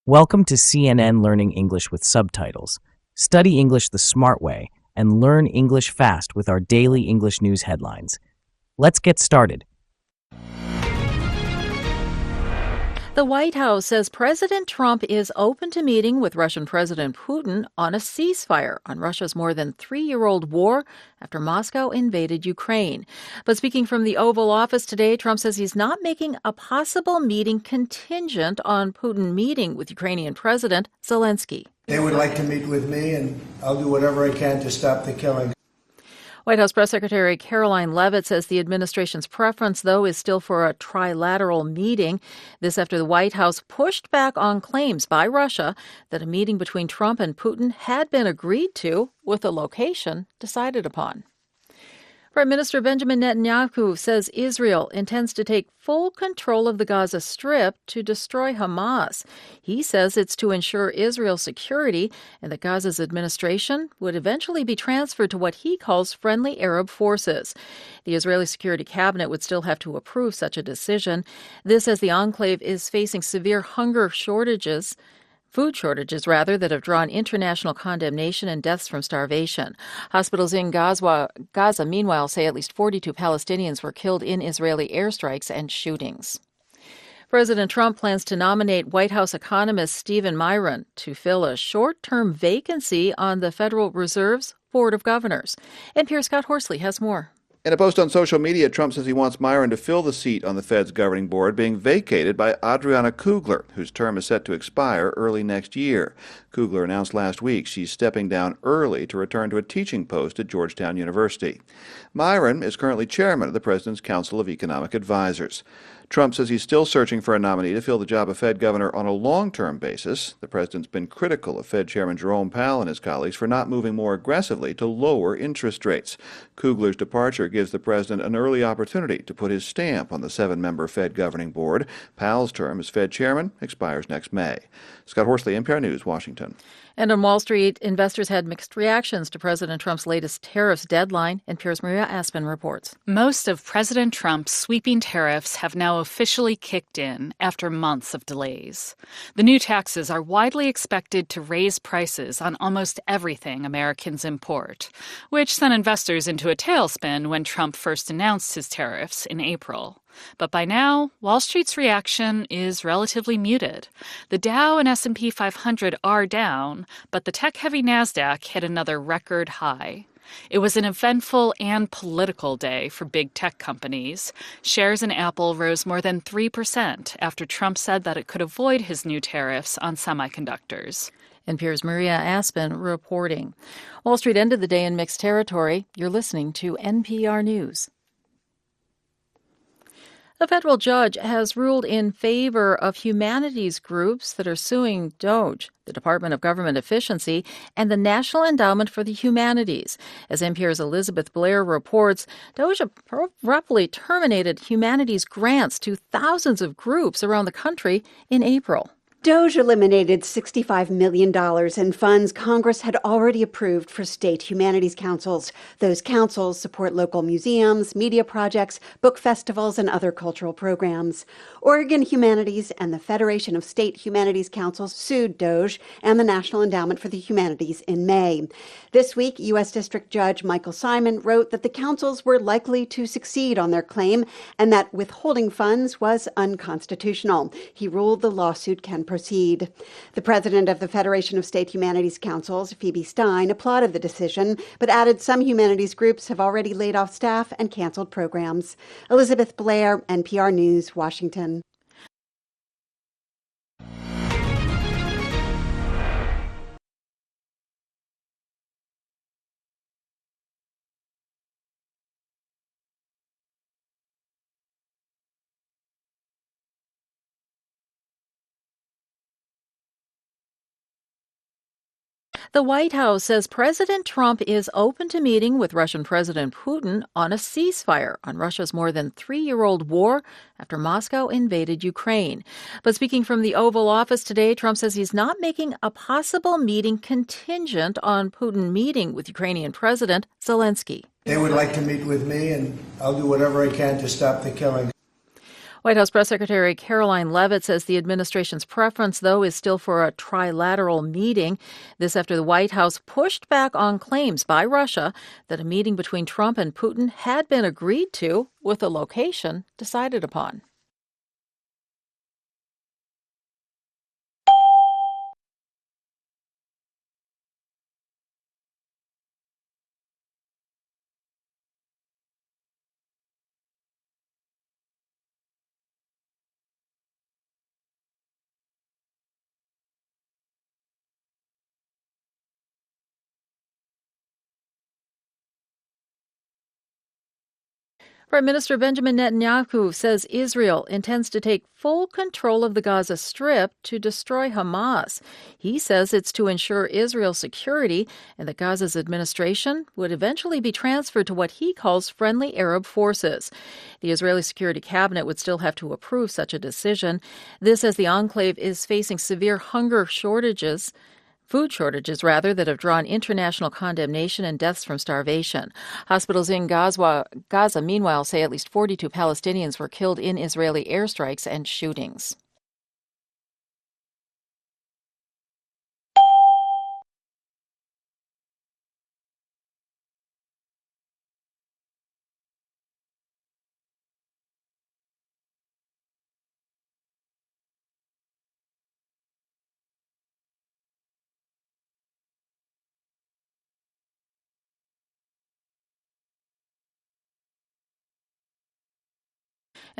Welcome to CNN Learning English with Subtitles. Study English the smart way and learn English fast with our daily English news headlines. Let's get started. The White House says President Trump is open to meeting with Russian President Putin on a ceasefire on Russia's more than three-year-old war after Moscow invaded Ukraine. But speaking from the Oval Office today, Trump says he's not making a possible meeting contingent on Putin meeting with Ukrainian President Zelensky. They would like to meet with me, and I'll do whatever I can to stop the killing. White House Press Secretary Caroline Leavitt says the administration's preference, though, is still for a trilateral meeting. This after the White House pushed back on claims by Russia that a meeting between Trump and Putin had been agreed to, with a location decided upon. Prime Minister Benjamin Netanyahu says Israel intends to take full control of the Gaza Strip to destroy Hamas. He says it's to ensure Israel's security and that Gaza's administration would eventually be transferred to what he calls friendly Arab forces. The Israeli Security Cabinet would still have to approve such a decision. This as the enclave is facing severe food shortages, that have drawn international condemnation and deaths from starvation. Hospitals in Gaza, meanwhile, say at least 42 Palestinians were killed in Israeli airstrikes and shootings. President Trump plans to nominate White House economist Stephen Miron to fill a short-term vacancy on the Federal Reserve's Board of Governors. NPR's Scott Horsley has more. In a post on social media, Trump says he wants Miron to fill the seat on the Fed's governing board being vacated by Adriana Kugler, whose term is set to expire early next year. Kugler announced last week she's stepping down early to return to a teaching post at Georgetown University. Miron is currently chairman of the President's Council of Economic Advisors. Trump says he's still searching for a nominee to fill the job of Fed governor on a long-term basis. The president's been critical of Fed Chairman Jerome Powell and his colleagues for not moving more aggressively to lower interest rates. Kugler's departure gives the president an early opportunity to put his stamp on the seven-member Fed governing board. Powell's term as Fed chairman expires next May. Scott Horsley, NPR News, Washington. And on Wall Street, investors had mixed reactions to President Trump's latest tariffs deadline. NPR's Maria Aspen reports. Most of President Trump's sweeping tariffs have now officially kicked in after months of delays. The new taxes are widely expected to raise prices on almost everything Americans import, which sent investors into a tailspin when Trump first announced his tariffs in April. But by now, Wall Street's reaction is relatively muted. The Dow and S&P 500 are down, but the tech-heavy Nasdaq hit another record high. It was an eventful and political day for big tech companies. Shares in Apple rose more than 3% after Trump said that it could avoid his new tariffs on semiconductors. NPR's Maria Aspen reporting. Wall Street ended the day in mixed territory. You're listening to NPR News. A federal judge has ruled in favor of humanities groups that are suing DOGE, the Department of Government Efficiency, and the National Endowment for the Humanities. As NPR's Elizabeth Blair reports, DOGE abruptly terminated humanities grants to thousands of groups around the country in April. DOGE eliminated $65 million in funds Congress had already approved for state humanities councils. Those councils support local museums, media projects, book festivals, and other cultural programs. Oregon Humanities and the Federation of State Humanities Councils sued DOGE and the National Endowment for the Humanities in May. This week, U.S. District Judge Michael Simon wrote that the councils were likely to succeed on their claim and that withholding funds was unconstitutional. He ruled the lawsuit can proceed. The president of the Federation of State Humanities Councils, Phoebe Stein, applauded the decision, but added some humanities groups have already laid off staff and canceled programs. Elizabeth Blair, NPR News, Washington. The White House says President Trump is open to meeting with Russian President Putin on a ceasefire on Russia's more than three-year-old war after Moscow invaded Ukraine. But speaking from the Oval Office today, Trump says he's not making a possible meeting contingent on Putin meeting with Ukrainian President Zelensky. They would like to meet with me, and I'll do whatever I can to stop the killing. White House Press Secretary Caroline Leavitt says the administration's preference, though, is still for a trilateral meeting. This after the White House pushed back on claims by Russia that a meeting between Trump and Putin had been agreed to, with a location decided upon. Prime Minister Benjamin Netanyahu says Israel intends to take full control of the Gaza Strip to destroy Hamas. He says it's to ensure Israel's security and that Gaza's administration would eventually be transferred to what he calls friendly Arab forces. The Israeli Security Cabinet would still have to approve such a decision. This as the enclave is facing severe food shortages, that have drawn international condemnation and deaths from starvation. Hospitals in Gaza, meanwhile, say at least 42 Palestinians were killed in Israeli airstrikes and shootings.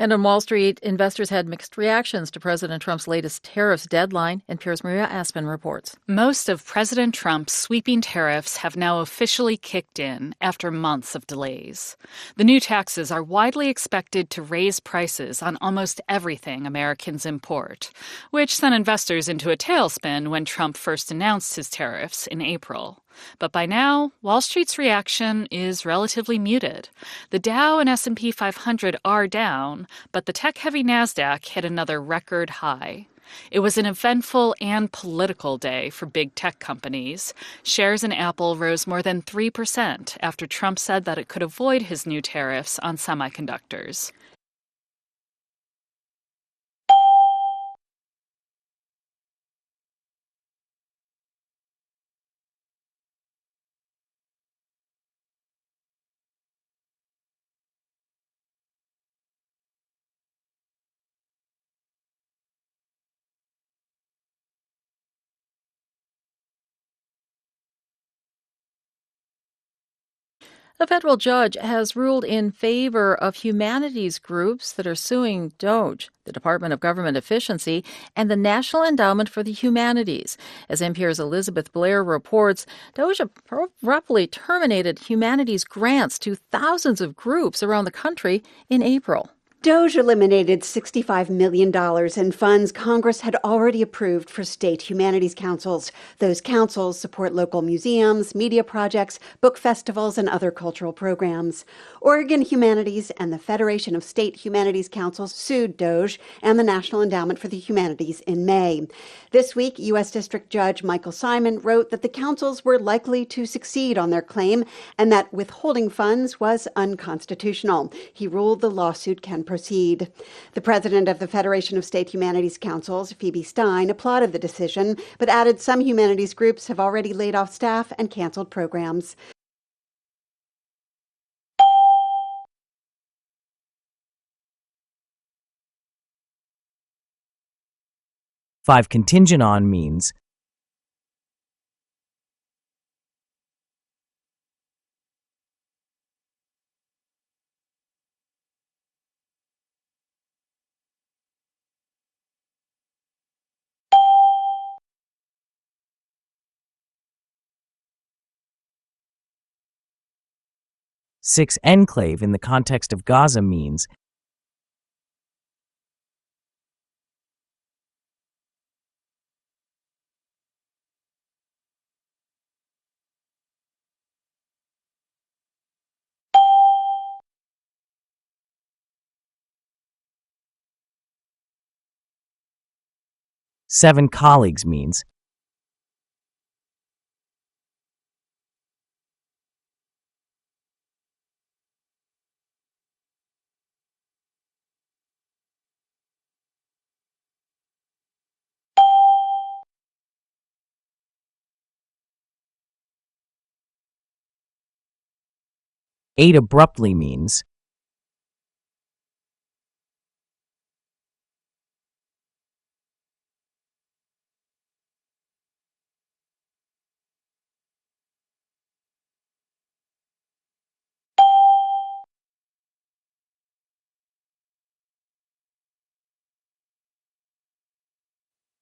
And on Wall Street, investors had mixed reactions to President Trump's latest tariffs deadline, NPR's Maria Aspen reports. Most of President Trump's sweeping tariffs have now officially kicked in after months of delays. The new taxes are widely expected to raise prices on almost everything Americans import, which sent investors into a tailspin when Trump first announced his tariffs in April. But by now, Wall Street's reaction is relatively muted. The Dow and S&P 500 are down, but the tech-heavy Nasdaq hit another record high. It was an eventful and political day for big tech companies. Shares in Apple rose more than 3% after Trump said that it could avoid his new tariffs on semiconductors. A federal judge has ruled in favor of humanities groups that are suing DOGE, the Department of Government Efficiency, and the National Endowment for the Humanities. As NPR's Elizabeth Blair reports, DOGE abruptly terminated humanities grants to thousands of groups around the country in April. DOGE eliminated $65 million in funds Congress had already approved for state humanities councils. Those councils support local museums, media projects, book festivals, and other cultural programs. Oregon Humanities and the Federation of State Humanities Councils sued DOGE and the National Endowment for the Humanities in May. This week, U.S. District Judge Michael Simon wrote that the councils were likely to succeed on their claim and that withholding funds was unconstitutional. He ruled the lawsuit can proceed. The president of the Federation of State Humanities Councils, Phoebe Stein, applauded the decision, but added some humanities groups have already laid off staff and canceled programs. Five contingent on means six enclave in the context of Gaza means seven colleagues means 8 abruptly means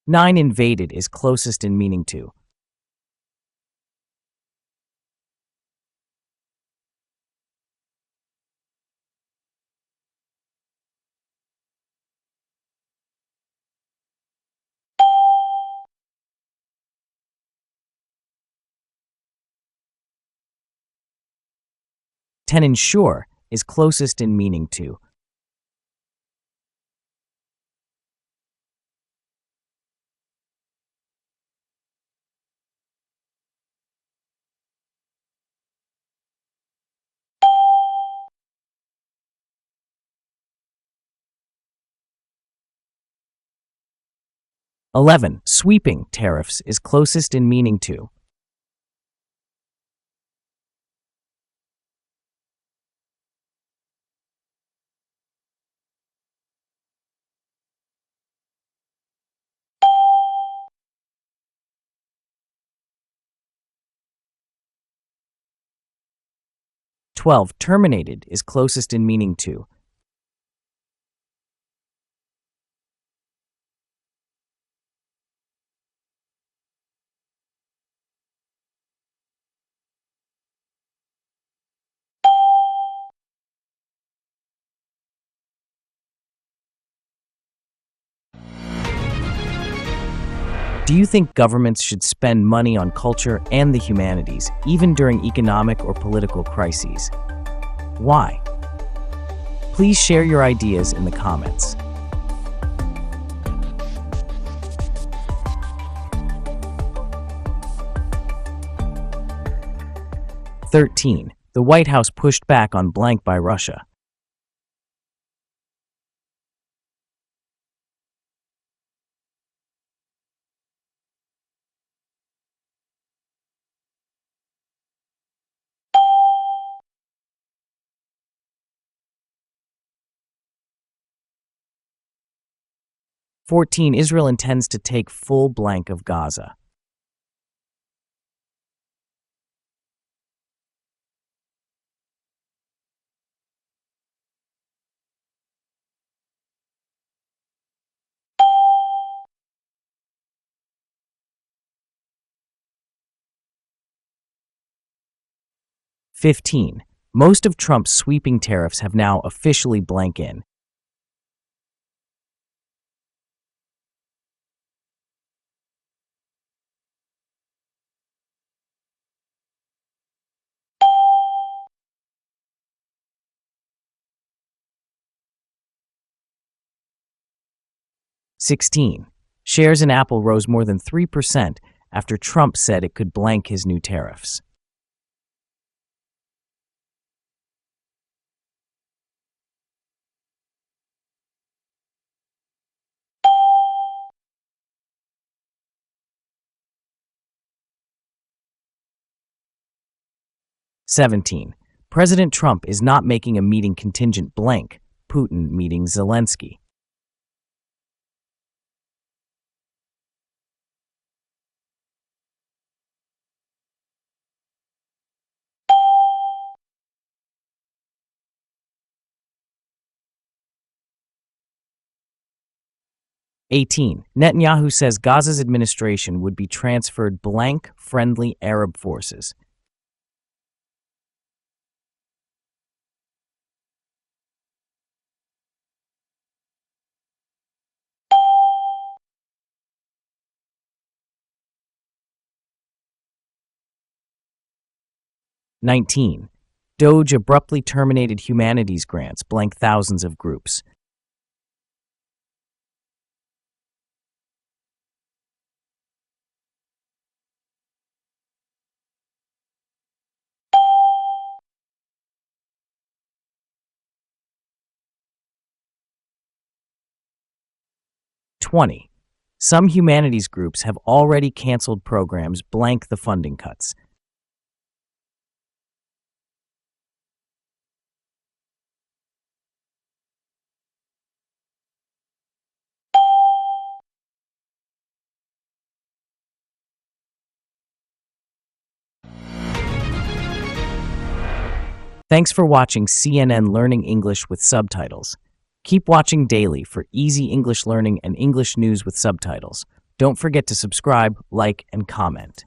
9 invaded is closest in meaning to 10 ensure is closest in meaning to 11 sweeping tariffs is closest in meaning to 12 terminated is closest in meaning to 'Do you think governments should spend money on culture and the humanities, even during economic or political crises? Why? Please share your ideas in the comments. 13. The White House pushed back on blank by Russia. 14. Israel intends to take full blank of Gaza. 15. Most of Trump's sweeping tariffs have now officially blank in. 16. Shares in Apple rose more than 3% after Trump said it could blank his new tariffs. 17. President Trump is not making a meeting contingent blank, Putin meeting Zelensky. 18. Netanyahu says Gaza's administration would be transferred blank friendly Arab forces. 19. Doge abruptly terminated humanities grants blank thousands of groups. 20. Some humanities groups have already canceled programs blank the funding cuts. Thanks for watching CNN Learning English with Subtitles. Keep watching daily for easy English learning and English news with subtitles. Don't forget to subscribe, like, and comment.